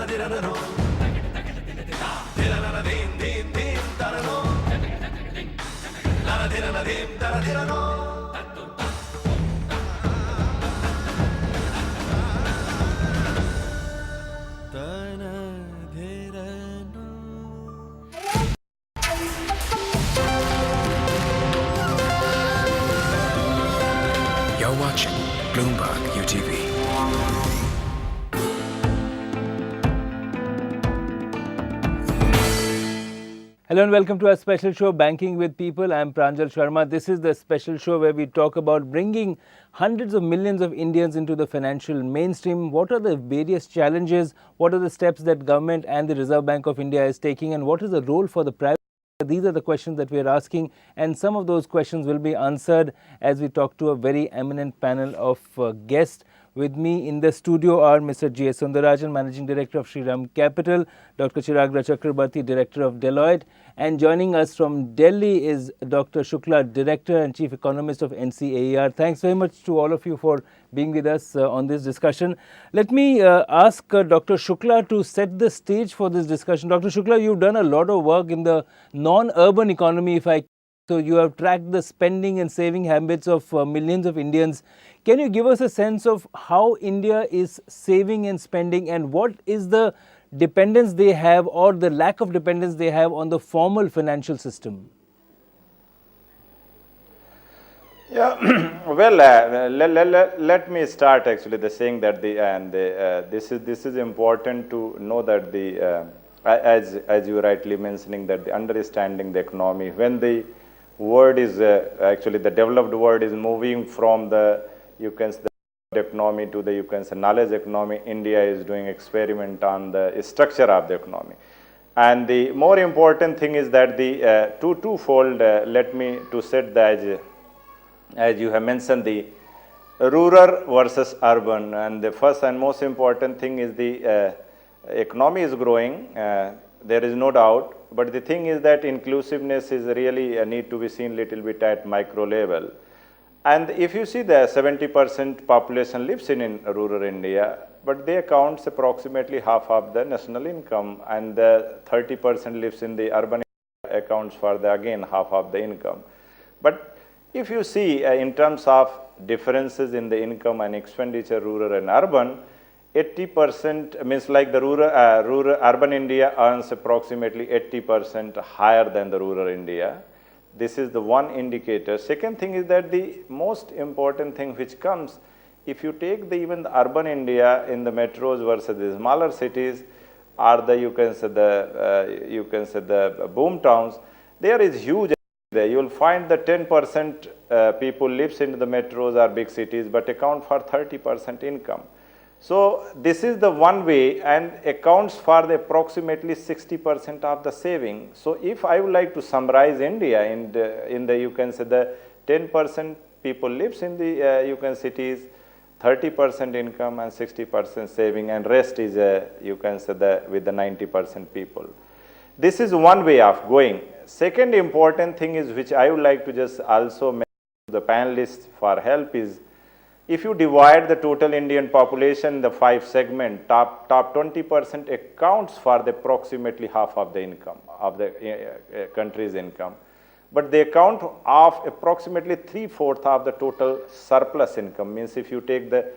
You're watching Bloomberg UTV. Hello and welcome to our special show, Banking with People. I'm Pranjal Sharma. This is the special show where we talk about bringing hundreds of millions of Indians into the financial mainstream. What are the various challenges? What are the steps that government and the Reserve Bank of India is taking? And what is the role for the private? These are the questions that we are asking, and some of those questions will be answered as we talk to a very eminent panel of guests. With me in the studio are Mr. S Sundararajan, Managing Director of Shriram Capital, Dr. Chiragra Chakrabarti, Director of Deloitte, and joining us from Delhi is Dr. Shukla, Director and Chief Economist of NCAER. Thanks very much to all of you for being with us on this discussion. Let me ask Dr. Shukla to set the stage for this discussion. Dr. Shukla, you've done a lot of work in the non-urban economy, so you have tracked the spending and saving habits of millions of Indians. Can you give us a sense of how India is saving and spending, and what is the dependence they have or the lack of dependence they have on the formal financial system? Yeah, well, let me start actually the saying that this is important to know that as you rightly mentioning that the understanding the economy, when the word is actually the developed world is moving from the economy to the knowledge economy, India is doing experiment on the structure of the economy. And the more important thing is that the twofold, let me to set the, as you have mentioned, the rural versus urban. And the first and most important thing is the economy is growing, there is no doubt. But the thing is that inclusiveness is really need to be seen little bit at micro level. And if you see the 70% population lives in rural India, but they accounts approximately half of the national income, and the 30% lives in the urban accounts for the again half of the income. But if you see in terms of differences in the income and expenditure, rural and urban, 80% means like the urban India earns approximately 80% higher than the rural India. This is the one indicator. Second thing is that the most important thing which comes, if you take even the urban India in the metros versus the smaller cities, or the you can say the boom towns, there is huge. There you will find that 10% people lives in the metros or big cities, but account for 30% income. So this is the one way, and accounts for the approximately 60% of the saving. So if I would like to summarize India in the you can say the 10% people lives in the cities, 30% income and 60% saving, and rest is you can say with the 90% people. This is one way of going. Second important thing is, which I would like to just also mention to the panelists for help, is if you divide the total Indian population, the 5 segment, top 20% accounts for the approximately half of the income of the country's income, but they account of approximately 3/4 of the total surplus income. Means if you take the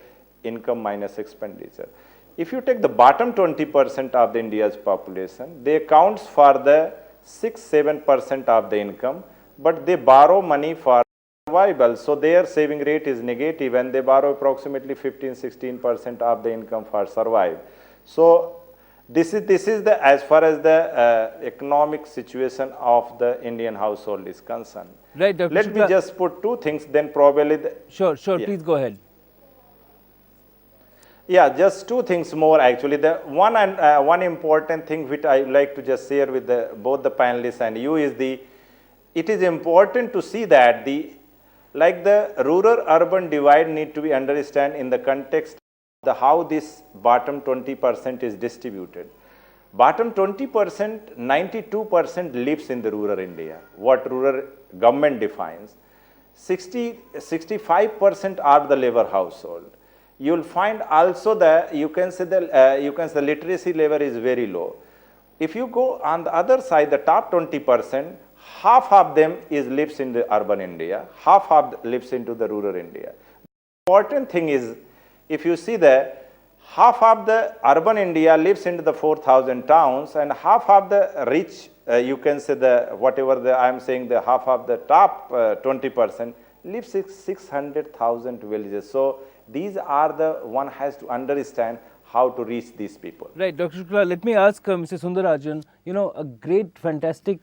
income minus expenditure. If you take the bottom 20% of the India's population, they accounts for the 6-7% of the income, but they borrow money for survival, so their saving rate is negative, and they borrow approximately 15-16% of the income for survive. So this is the as far as the economic situation of the Indian household is concerned. Right, Dr. Let me just put 2 things, then probably Sure, yeah. Please go ahead. Yeah, just 2 things more actually. The one important thing which I like to just share with both the panelists and you is it is important to see that the rural-urban divide need to be understood in the context of how this bottom 20% is distributed. Bottom 20%, 92% lives in the rural India, what rural government defines. 65% are the labor household. you will find also that you can say the literacy level is very low. If you go on the other side, the top 20%, half of them lives in the urban India, half of lives into the rural India. The important thing is, if you see that half of the urban India lives into the 4,000 towns, and half of the rich, you can say I am saying the half of the top 20% lives in 600,000 villages. So these are the one has to understand how to reach these people. Right, Dr. Shukla, let me ask Mr. Sundararajan, a great, fantastic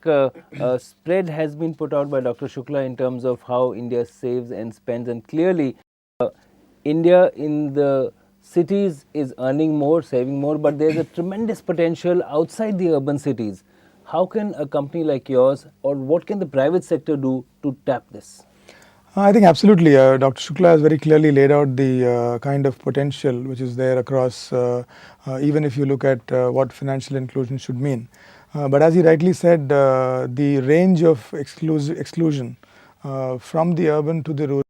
spread has been put out by Dr. Shukla in terms of how India saves and spends, and clearly India in the cities is earning more, saving more, but there's a tremendous potential outside the urban cities. How can a company like yours, or what can the private sector do to tap this? I think absolutely. Dr. Shukla has very clearly laid out the kind of potential which is there across, even if you look at what financial inclusion should mean. But as he rightly said, the range of exclusion from the urban to the rural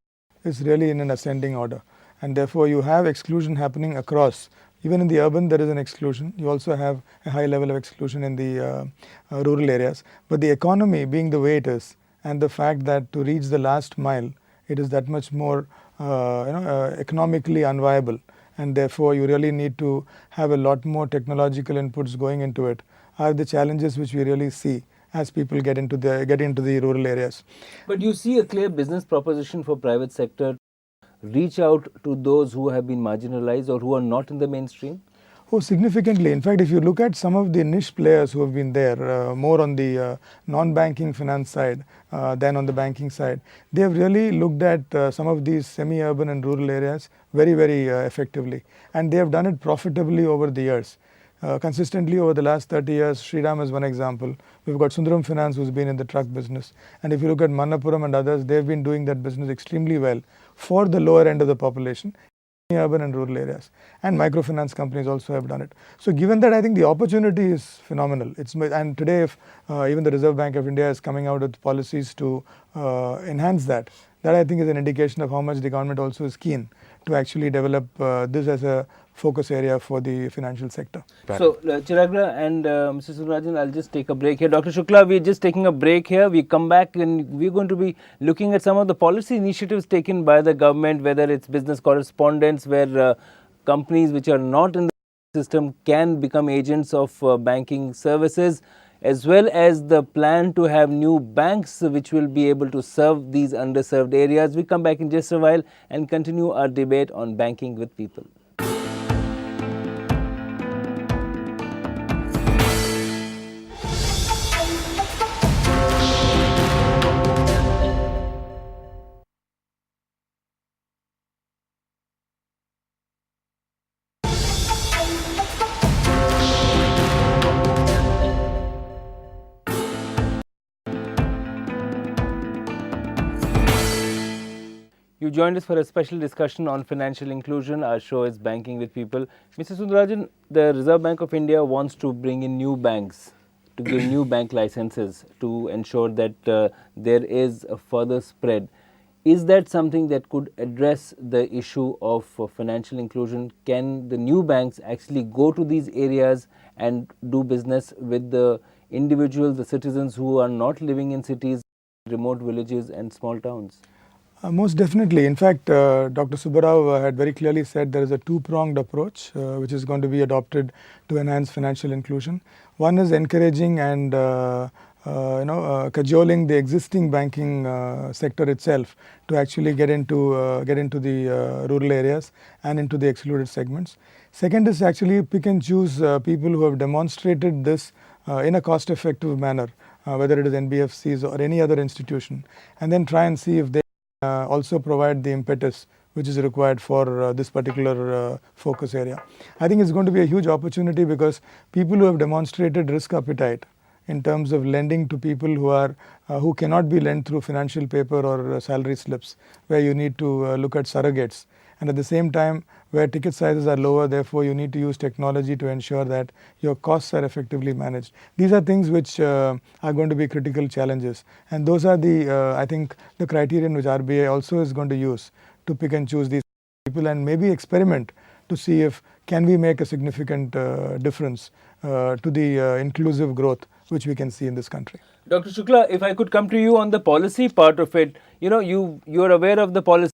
is really in an ascending order. And therefore, you have exclusion happening across. Even in the urban, there is an exclusion. You also have a high level of exclusion in the rural areas. But the economy being the way it is, and the fact that to reach the last mile, it is that much more economically unviable, and therefore you really need to have a lot more technological inputs going into it, are the challenges which we really see as people get into the rural areas. But you see a clear business proposition for private sector to reach out to those who have been marginalized or who are not in the mainstream? Oh, significantly. In fact, if you look at some of the niche players who have been there, more on the non-banking finance side than on the banking side, they have really looked at some of these semi-urban and rural areas very, very effectively. And they have done it profitably over the years. Consistently over the last 30 years, Shriram is one example. We've got Sundaram Finance, who's been in the truck business. And if you look at Manappuram and others, they've been doing that business extremely well for the lower end of the population, urban and rural areas, and microfinance companies also have done it. So given that, I think the opportunity is phenomenal. And today, if even the Reserve Bank of India is coming out with policies to enhance that I think is an indication of how much the government also is keen to actually develop this as a focus area for the financial sector. So, Chiragra and Mr. Sundararajan, I'll just take a break here. Dr. Shukla, we're just taking a break here. We come back and we're going to be looking at some of the policy initiatives taken by the government, whether it's business correspondence, where companies which are not in the system can become agents of banking services, as well as the plan to have new banks which will be able to serve these underserved areas. We come back in just a while and continue our debate on banking with people. You joined us for a special discussion on financial inclusion. Our show is Banking with People. Mr. Sundararajan, the Reserve Bank of India wants to bring in new banks, to give new bank licenses to ensure that there is a further spread. Is that something that could address the issue of financial inclusion? Can the new banks actually go to these areas and do business with the individuals, the citizens who are not living in cities, remote villages and small towns? Most definitely. In fact, Dr. Subbarao had very clearly said there is a two-pronged approach which is going to be adopted to enhance financial inclusion. One is encouraging and cajoling the existing banking sector itself to actually get into the rural areas and into the excluded segments. Second is actually pick and choose people who have demonstrated this in a cost-effective manner, whether it is NBFCs or any other institution, and then try and see if they also provide the impetus which is required for this particular focus area. I think it's going to be a huge opportunity because people who have demonstrated risk appetite in terms of lending to people who cannot be lent through financial paper or salary slips, where you need to look at surrogates, and at the same time where ticket sizes are lower, therefore you need to use technology to ensure that your costs are effectively managed. These are things which are going to be critical challenges, and those are the I think the criterion which RBI also is going to use to pick and choose these people people and maybe experiment to see if can we make a significant difference to the inclusive growth which we can see in this country. Dr. Shukla, if I could come to you on the policy part of it, you are aware of the policy